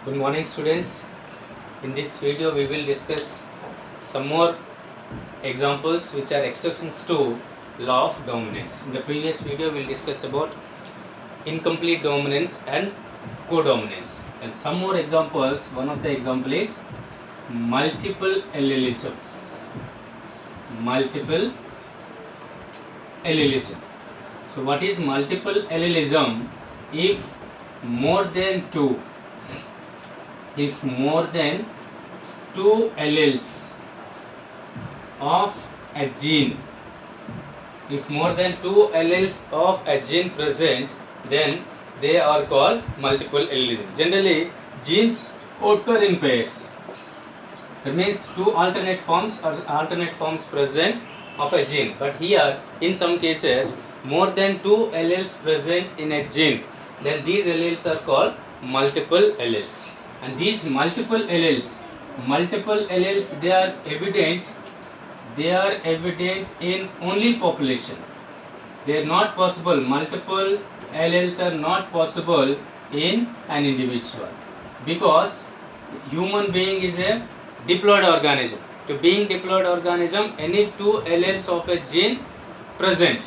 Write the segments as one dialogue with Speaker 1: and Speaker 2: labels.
Speaker 1: Good morning, students. In this video we will discuss some more examples which are exceptions to law of dominance. In the previous video we will discuss about incomplete dominance and codominance, and some more examples. One of the example is multiple allelism. Multiple allelism. So what is multiple allelism? If more than two alleles of a gene, if more than two alleles of a gene present, then they are called multiple allelism. Generally, genes occur in pairs. That means two alternate forms present of a gene. But here, in some cases, more than two alleles present in a gene, then these alleles are called multiple alleles. And these multiple alleles, they are evident in only population. They are not possible. Multiple alleles are not possible in an individual, because human being is a diploid organism. To being diploid organism, any two alleles of a gene present.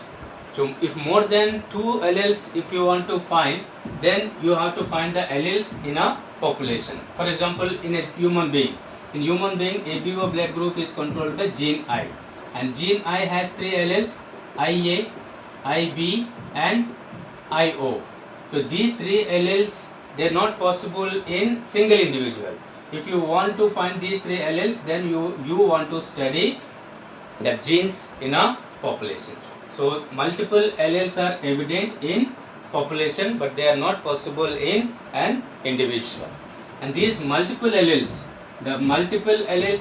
Speaker 1: So if more than two alleles, if you want to find, then you have to find the alleles in a population. For example, in a human being, ABO blood group is controlled by gene I, and gene I has three alleles: IA, IB, and IO. So these three alleles, they are not possible in single individual. If you want to find these three alleles, then you want to study the genes in a population. So multiple alleles are evident in population, but they are not possible in an individual. And these multiple alleles,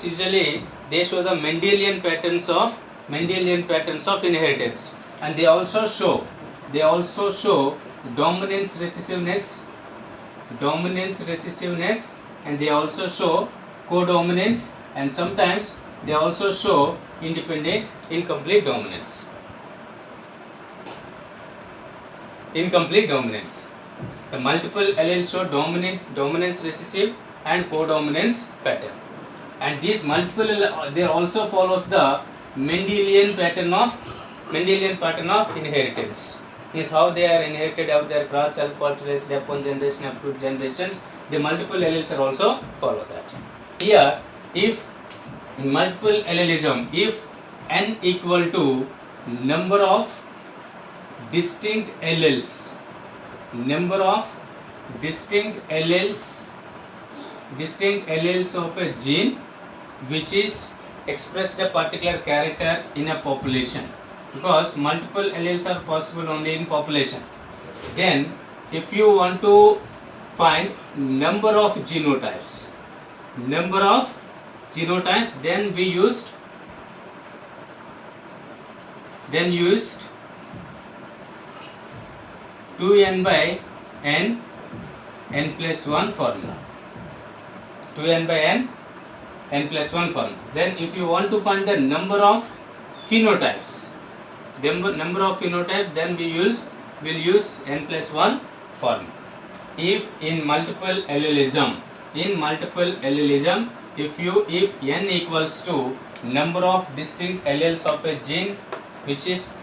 Speaker 1: usually they show the Mendelian patterns of inheritance, and they also show dominance recessiveness, and they also show codominance, and sometimes they also show incomplete dominance. The multiple alleles show dominance recessive and codominance pattern, and these multiple they also follows the Mendelian pattern of inheritance. Is how they are inherited of their cross self-alterated upon generation up to generations. The multiple alleles are also follow that. Here, if in multiple allelism, if n equal to number of distinct alleles of a gene which is expressed a particular character in a population, because multiple alleles are possible only in population. Then if you want to find number of genotypes, then we used 2n by n plus 1 formula. 2n by n plus 1 formula. Then if you want to find the number of phenotypes, then will use n plus 1 formula. If in multiple allelism, if n equals to number of distinct alleles of a gene which is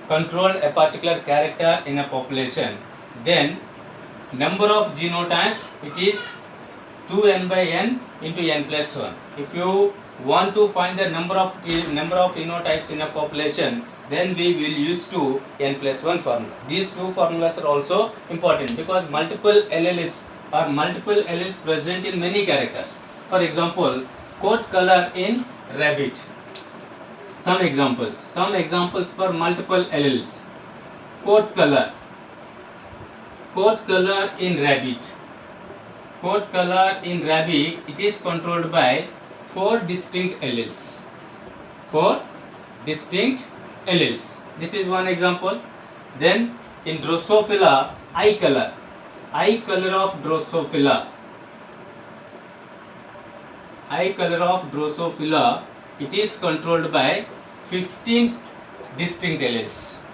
Speaker 1: controlled a particular character in a population, then number of genotypes, it is 2n by n into n plus 1. If you want to find the number of phenotypes in a population, then we will use n plus 1 formula. These two formulas are also important, because multiple alleles present in many characters. For example, coat color in rabbit. Some examples for multiple alleles. Coat color in rabbit, it is controlled by four distinct alleles. This is one example. Then in Drosophila, eye color of Drosophila, it is controlled by 15 distinct alleles.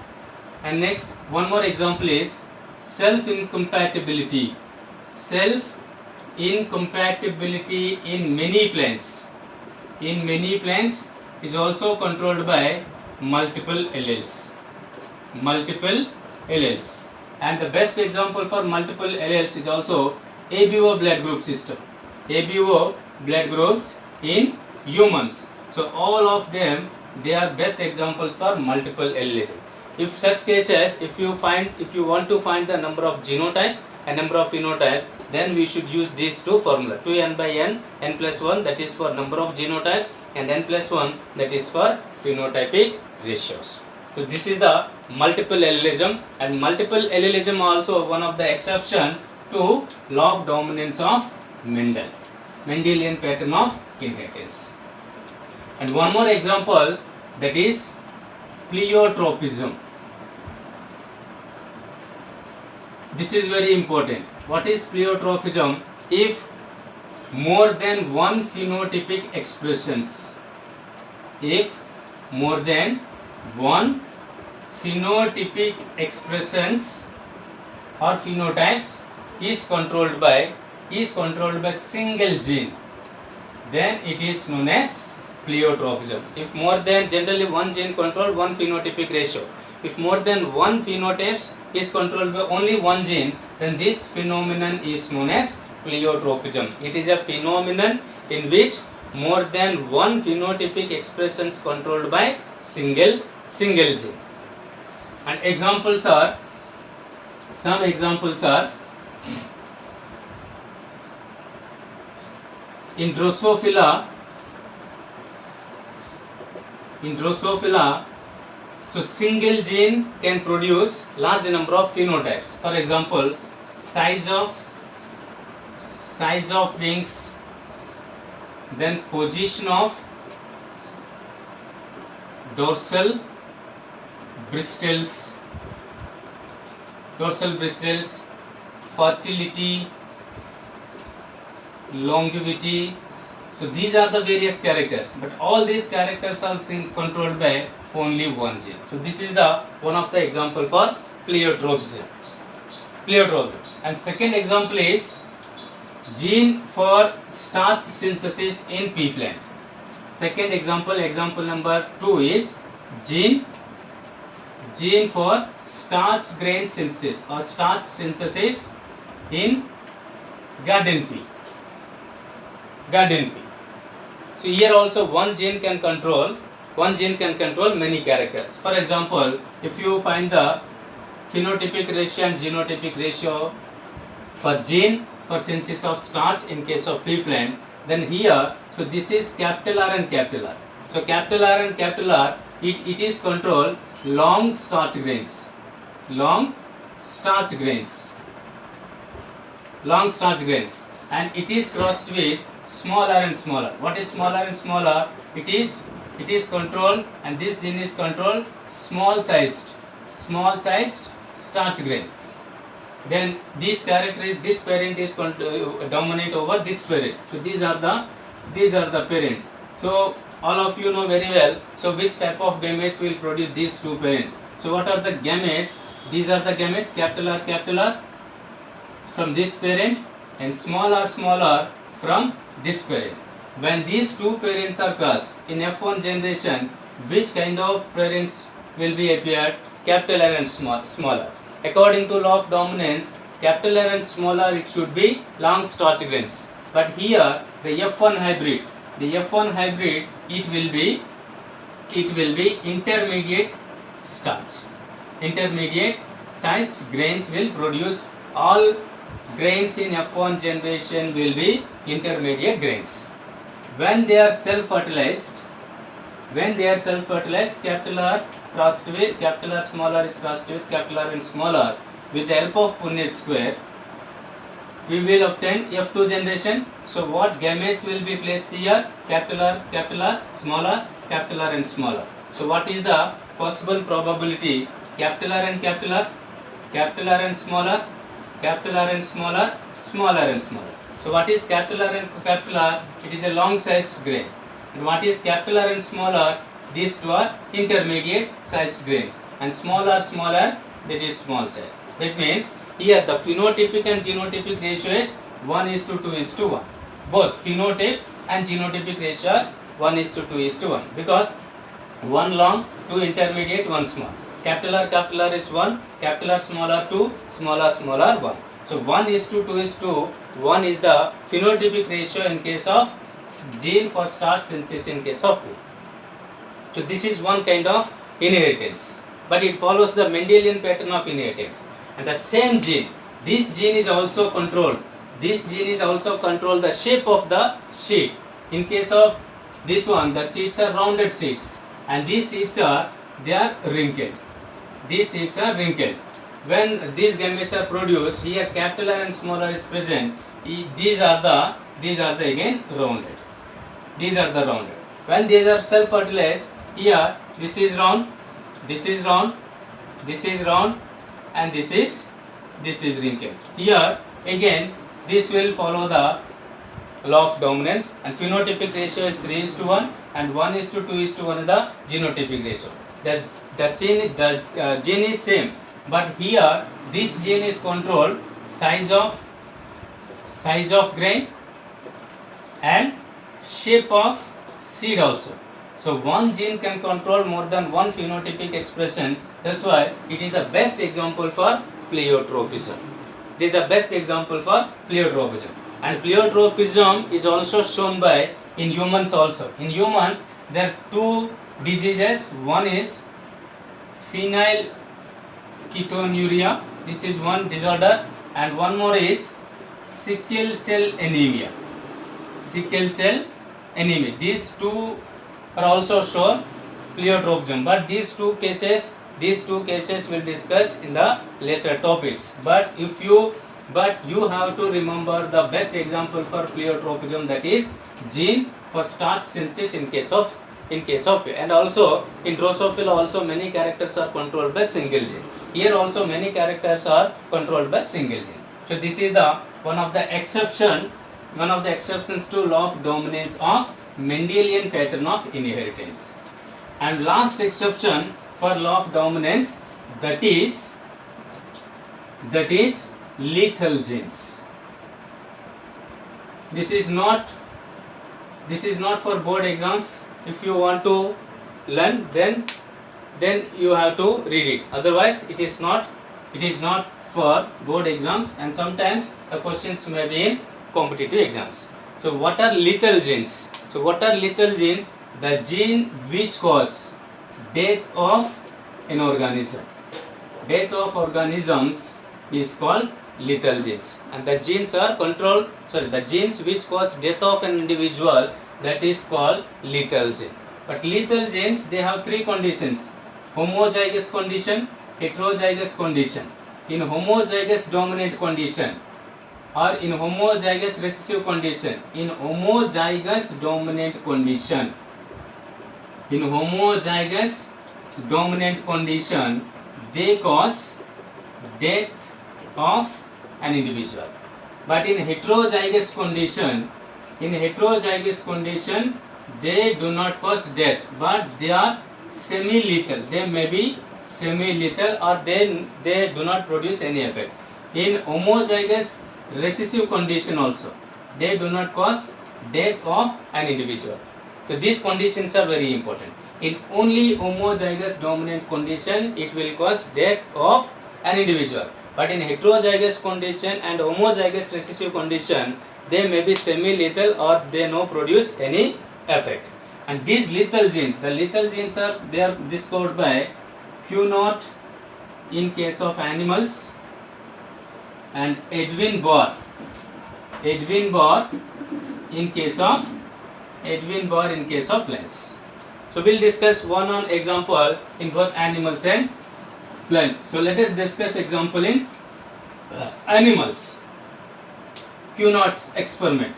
Speaker 1: And next, one more example is self incompatibility incompatibility in many plants. In many plants is also controlled by multiple alleles. Multiple alleles. And the best example for multiple alleles is also ABO blood group system. ABO blood groups in humans. So all of them, they are best examples for multiple allelism. If such cases, if you want to find the number of genotypes and number of phenotypes, then we should use these two formula, 2n by n, n plus 1 that is for number of genotypes and n plus 1 that is for phenotypic ratios. So this is the multiple allelism, and multiple allelism also one of the exception to law of dominance of Mendel, Mendelian pattern of inheritance. And one more example, that is pleiotropism. This is very important. What is pleiotropism? If more than one phenotypic expressions, if more than one phenotypic expressions or phenotypes is controlled by single gene, then it is known as pleiotropism. If more than, generally one gene control one phenotypic ratio. If more than one phenotype is controlled by only one gene, then this phenomenon is known as pleiotropism. It is a phenomenon in which more than one phenotypic expressions controlled by single gene. And examples are, some examples are in Drosophila, so single gene can produce large number of phenotypes. For example, size of wings, then position of dorsal bristles, fertility, longevity. So these are the various characters, but all these characters are controlled by only one gene. So this is the one of the example for pleiotropism. And second example is gene for starch synthesis in pea plant. Second example number 2 is gene for starch grain synthesis or starch synthesis in garden pea. So here also one gene can control many characters. For example, if you find the phenotypic ratio and genotypic ratio for gene for synthesis of starch in case of pea plant, then here, so this is capital R and capital R. So capital R and capital R, it is control long starch grains, and it is crossed with smaller and smaller. What is smaller and smaller? It is controlled, and this gene is controlled small sized starch grain. Then this parent is dominate over this parent. So these are the parents. So all of you know very well. So which type of gametes will produce these two parents? So what are the gametes? These are the gametes, capital R from this parent and small r from this parent. When these two parents are crossed in F1 generation, which kind of parents will be appeared? Capital R and smaller. According to law of dominance, capital R and smaller, it should be long starch grains. But here the F1 hybrid, it will be intermediate starch. Intermediate sized grains will produce. All grains in F1 generation will be intermediate grains. When they are self-fertilized, capital R crossed with capital R smaller is crossed with capital R and smaller. With the help of Punnett square, we will obtain F2 generation. So what gametes will be placed here? Capital R, smaller, capital R and smaller. So what is the possible probability? Capital R and smaller, smaller and smaller. So what is capital R and capital R? It is a long sized grain. And what is capital R and smaller? These two are intermediate sized grains. And smaller, that is small size. That means here the phenotypic and genotypic ratio is 1:2:1. Both phenotype and genotypic ratio are 1:2:1 because one long, two intermediate, one small. Capital R is 1, capital R small r 2, small r 1. So 1:2:1 is the phenotypic ratio in case of gene for start synthesis in case of P. So this is one kind of inheritance, but it follows the Mendelian pattern of inheritance. And the same gene, this gene is also controlled. This gene is also controlled the shape of the seed. In case of this one, the seeds are rounded seeds, and these seeds are wrinkled. These seeds are wrinkled. When these gametes are produced, here capital R and small r is present. These are the again rounded. These are the rounded. When these are self-fertilized, here this is round, this is round, this is round, and this is wrinkled. Here again this will follow the law of dominance, and phenotypic ratio is 3:1 and 1:2:1 is the genotypic ratio. The gene is same, but here this gene is controlled size of grain and shape of seed also. So one gene can control more than one phenotypic expression. That's why it is the best example for pleiotropism. It is the best example for pleiotropism. And pleiotropism is also shown by in humans also. In humans there are two diseases. One is phenylketonuria. This is one disorder, and one more is sickle cell anemia. Sickle cell anemia. These two are also shown pleiotropism, but these two cases will discuss in the later topics. But you have to remember the best example for pleiotropism, that is gene for start synthesis in case of and also in Drosophila also many characters are controlled by single gene. Here also many characters are controlled by single gene. So this is the one of the exceptions to law of dominance of Mendelian pattern of inheritance. And last exception for law of dominance, that is lethal genes. This is not for board exams. If you want to learn, then you have to read it. Otherwise it is not for board exams, and sometimes the questions may be in competitive exams. So what are lethal genes? The gene which cause death of an organism. Death of organisms is called lethal genes, and the genes which cause death of an individual, that is called lethal gene. But lethal genes, they have three conditions: homozygous condition, heterozygous condition. In homozygous dominant condition or in homozygous recessive condition. In homozygous dominant condition, they cause death of an individual. But in heterozygous condition, they do not cause death, but they are semi-lethal. They may be semi-lethal, or they do not produce any effect. In homozygous recessive condition also, they do not cause death of an individual. So these conditions are very important. In only homozygous dominant condition, it will cause death of an individual. But in heterozygous condition and homozygous recessive condition, they may be semi-lethal, or they no produce any effect. And these lethal genes, the lethal genes are discovered by Cugnot in case of animals, and Edwin Barr in case of plants. So we'll discuss one example in both animals and plants. So let us discuss example in animals. Cugnot's experiment.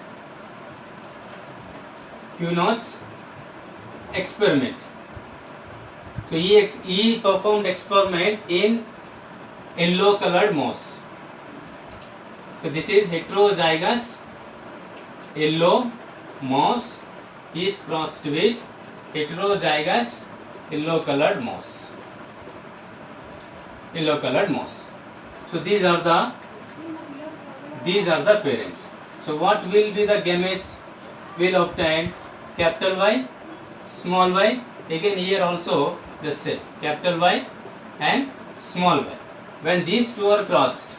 Speaker 1: So he performed experiment in yellow colored mouse. So this is heterozygous yellow mouse is crossed with heterozygous yellow colored mouse. So these are these are the parents. So what will be the gametes will obtain? Capital Y, small y. Again here also the same, capital Y and small y. When these two are crossed,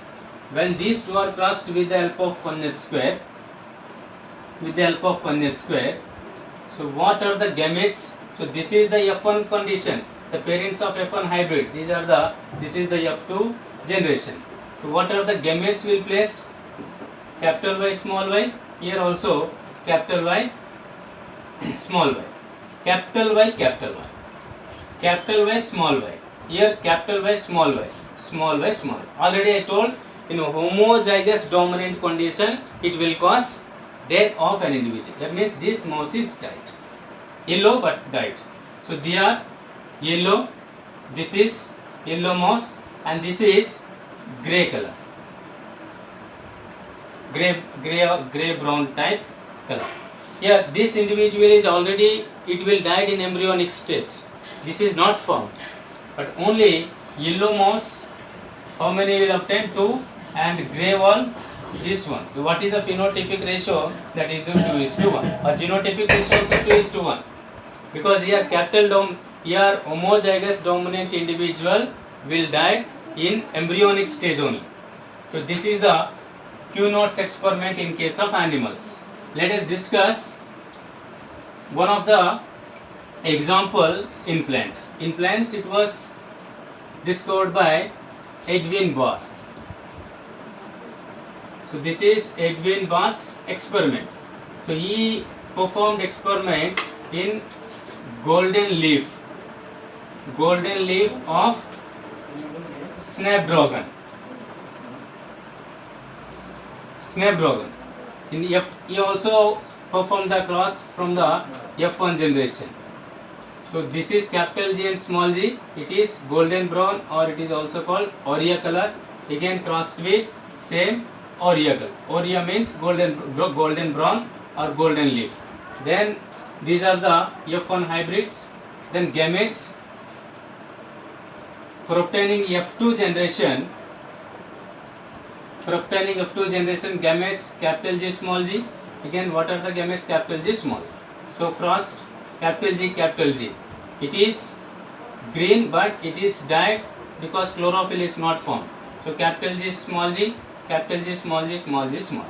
Speaker 1: with the help of Punnett square, so what are the gametes? So this is the F1 condition, the parents of F1 hybrid. This is the F2 generation. So what are the gametes will placed? Capital Y, small y. Here also capital Y, small y. Capital Y, capital Y. Capital Y, small y. Here capital Y, small y. Small y, small. Already I told, in a homozygous dominant condition, it will cause death of an individual. That means this mouse is died. Yellow but died. So they are yellow. This is yellow mouse and this is grey color. Grey brown type color. Here this individual is already, it will died in embryonic stage. This is not found. But only yellow mouse, how many will obtain? 2, and grey one, this one. So what is the phenotypic ratio? That is the 2:1. Or genotypic ratio also 2:1. Because here here homozygous dominant individual will die in embryonic stage only. So this is the Q-Notes experiment in case of animals. Let us discuss one of the example in plants. In plants it was discovered by Edwin Barr. So this is Edwin Barr's experiment. So he performed experiment in golden leaf of snapdragon. He also performed the cross from the F1 generation. So this is capital G and small g. It is golden brown, or it is also called aurea color. Again crossed with same aurea color. Aurea means golden brown or golden leaf. Then these are the F1 hybrids. Then gametes. For obtaining F2 generation, gametes capital G, small g. Again, what are the gametes? Capital G, small. So crossed capital G. It is green, but it is dyed because chlorophyll is not formed. So capital G, small g, capital G, small g, small g, small.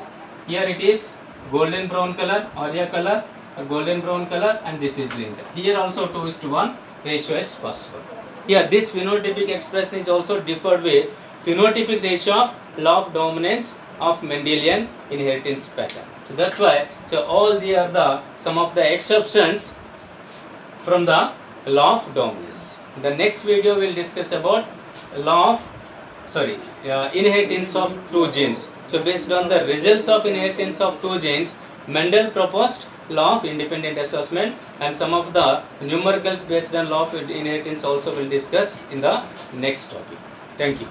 Speaker 1: Here it is golden brown color, aurea color, golden brown color, and this is green color. Here also 2:1 ratio is possible. Here this phenotypic expression is also differed with phenotypic ratio of law of dominance of Mendelian inheritance pattern. So that's why, so all these are some of the exceptions from the law of dominance. In the next video we will discuss about inheritance of two genes. So based on the results of inheritance of two genes, Mendel proposed law of independent assessment, and some of the numericals based on law of inheritance also will discuss in the next topic. Thank you.